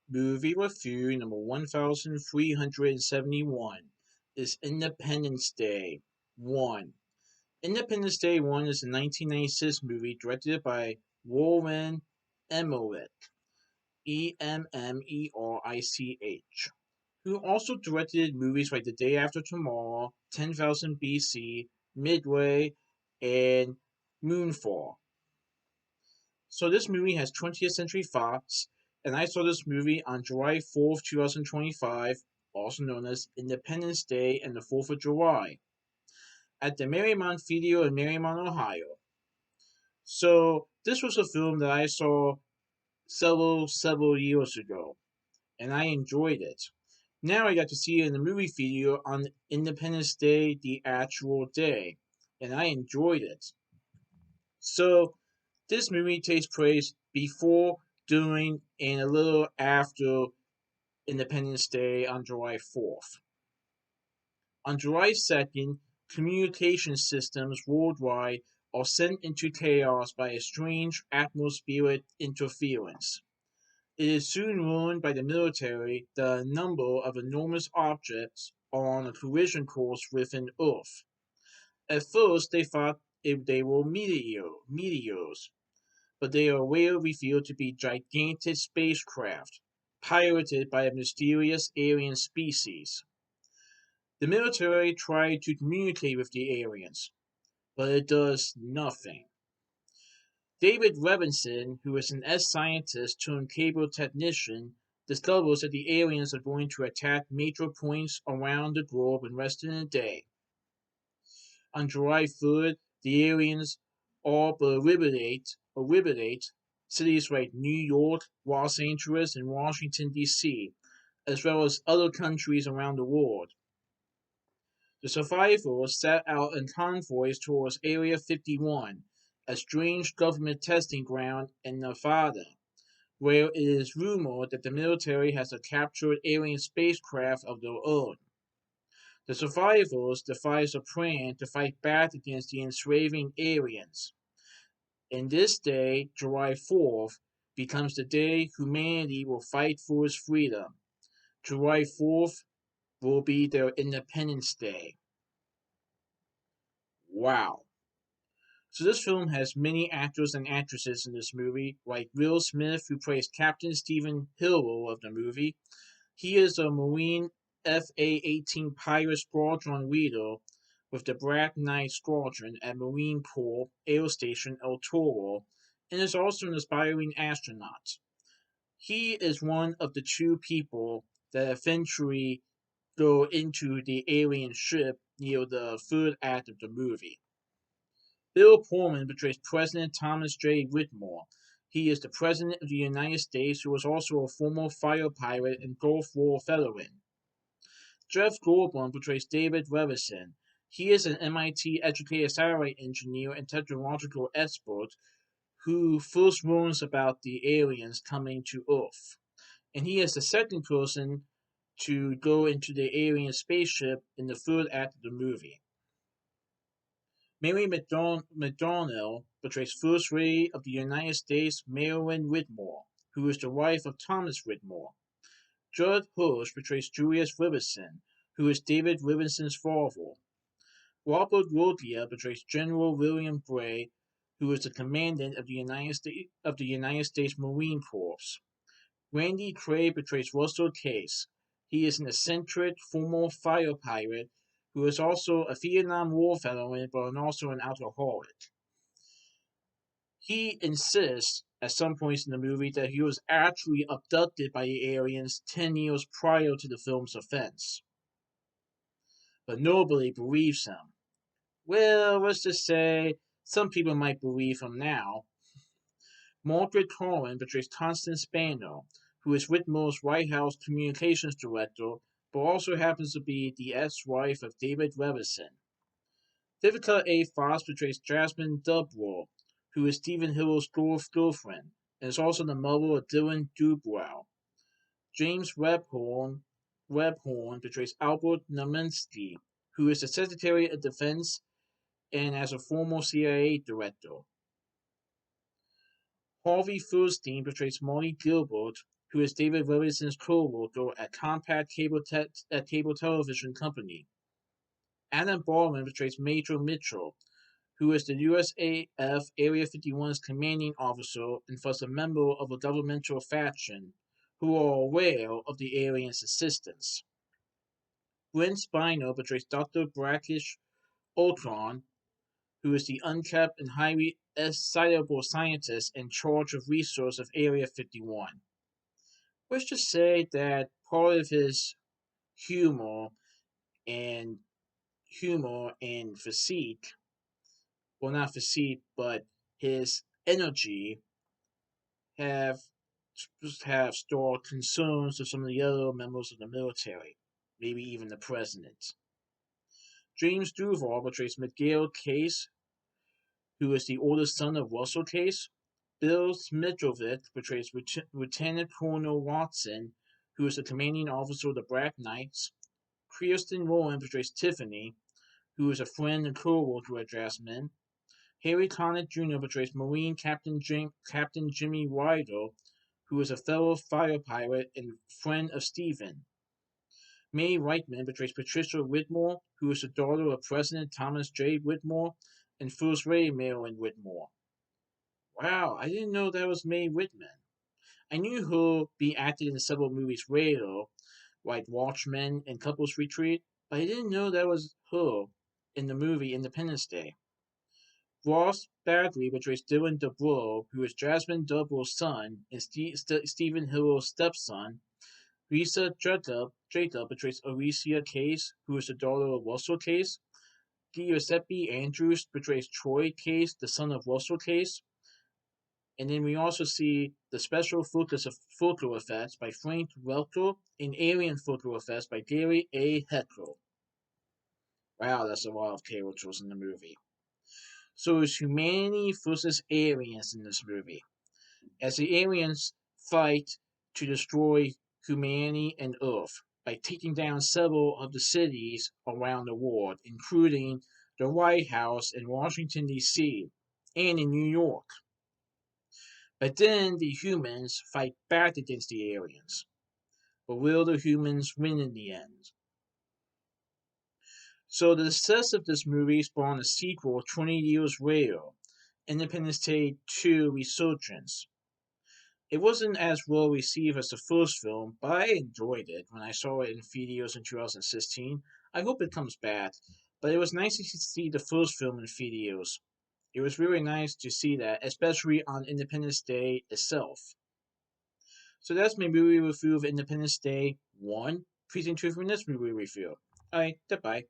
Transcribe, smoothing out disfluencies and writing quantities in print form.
Movie review number 1371 is Independence Day 1. Independence Day 1 is a 1996 movie directed by Warren Emmerich, Emmerich, who also directed movies like The Day After Tomorrow, 10,000 BC, Midway, and Moonfall. So this movie has 20th Century Fox, and I saw this movie on July 4th, 2025, also known as Independence Day and the 4th of July, at the Mariemont Theatre in Mariemont, Ohio. So this was a film that I saw several years ago, and I enjoyed it. Now I got to see it in the movie theater on Independence Day, the actual day, and I enjoyed it. So this movie takes place before, during, and a little after Independence Day on July 4th. On July 2nd, communication systems worldwide are sent into chaos by a strange atmospheric interference. It is soon learned by the military that a number of enormous objects are on a collision course within Earth. At first, they thought they were meteors, but they are later revealed to be gigantic spacecraft, piloted by a mysterious alien species. The military tried to communicate with the aliens, but it does nothing. David Levinson, who is an ex-scientist turned cable technician, discovers that the aliens are going to attack major points around the globe in less than a day. On July 3rd, the aliens all but eliminate cities like New York, Los Angeles, and Washington, D.C., as well as other countries around the world. The survivors set out in convoys towards Area 51, a strange government testing ground in Nevada, where it is rumored that the military has a captured alien spacecraft of their own. The survivors devise a plan to fight back against the enslaving aliens. And this day, July 4th, becomes the day humanity will fight for its freedom. July 4th will be their Independence Day. Wow. So this film has many actors and actresses in this movie, like Will Smith, who plays Captain Stephen Hillel of the movie. He is a Marine FA-18 Pirate Squadron leader with the Black Knight Squadron at Marine Corps Air Station El Toro, and is also an aspiring astronaut. He is one of the two people that eventually go into the alien ship near the third act of the movie. Bill Pullman portrays President Thomas J. Whitmore. He is the President of the United States who was also a former fighter pilot and Gulf War veteran. Jeff Goldblum portrays David Levison. He is an MIT educated satellite engineer and technological expert who first learns about the aliens coming to Earth. And he is the second person to go into the alien spaceship in the third act of the movie. Mary McDonnell portrays First Lady of the United States Marilyn Whitmore, who is the wife of Thomas Whitmore. Judd Hirsch portrays Julius Levison, who is David Levison's father. Robert Loggia portrays General William Bray, who is the commandant of the United States Marine Corps. Randy Quaid portrays Russell Case. He is an eccentric former fighter pilot who is also a Vietnam War veteran but also an alcoholic. He insists at some points in the movie that he was actually abducted by the aliens 10 years prior to the film's offense. But nobody believes him. Well, let's just say some people might believe him now. Margaret Corrin portrays Constance Spano, who is Whitmore's White House communications director, but also happens to be the ex-wife of David Levison. Vivica A. Fox portrays Jasmine Dubrow, who is Stephen Hill's girlfriend, and is also the mother of Dylan Dubrow. James Webhorn portrays Albert Naminsky, who is the Secretary of Defense and as a former CIA director. Harvey Fierstein portrays Marty Gilbert, who is David Williamson's co-worker at Cable Television Company. Adam Baldwin portrays Major Mitchell, who is the USAF Area 51's commanding officer and thus a member of a governmental faction who are aware of the aliens' existence. Brent Spiner portrays Dr. Brackish Ultron, who is the unkept and highly excitable scientist in charge of research of Area 51. Let's just say that part of his humor and physique, well, not physique, but his energy have stored concerns of some of the other members of the military, maybe even the president. James Duval portrays Miguel Case, who is the oldest son of Russell Case. Bill Smitrovic portrays Lieutenant Colonel Watson, who is the commanding officer of the Black Knights. Kirsten Rowland portrays Tiffany, who is a friend and co-worker at Jasmine. Harry Connick Jr. portrays Marine Captain Jimmy Ryder, who is a fellow fighter pilot and friend of Stephen. Mae Reitman portrays Patricia Whitmore, who is the daughter of President Thomas J. Whitmore and First Lady Marilyn Whitmore. Wow, I didn't know that was Mae Whitman. I knew her be acted in several movies later, like Watchmen and Couples Retreat, but I didn't know that was her in the movie Independence Day. Ross Bagley portrays Dylan DeBro, who is Jasmine Dubro's son and Stephen Hill's stepson. Lisa Jacob portrays Alicia Case, who is the daughter of Russell Case. Giuseppe Andrews portrays Troy Case, the son of Russell Case. And then we also see the special photo effects by Frank Welker and alien photo effects by Gary A. Heckler. Wow, that's a lot of characters in the movie. So it's humanity versus aliens in this movie. As the aliens fight to destroy humanity and Earth by taking down several of the cities around the world, including the White House in Washington, D.C., and in New York. But then the humans fight back against the aliens. But will the humans win in the end? So the success of this movie spawned a sequel 20 years later, Independence Day 2 Resurgence. It wasn't as well received as the first film, but I enjoyed it when I saw it in theaters in 2016. I hope it comes back, but it was nice to see the first film in theaters. It was really nice to see that, especially on Independence Day itself. So that's my movie review of Independence Day 1. Please enjoy for this movie review. Alright, goodbye.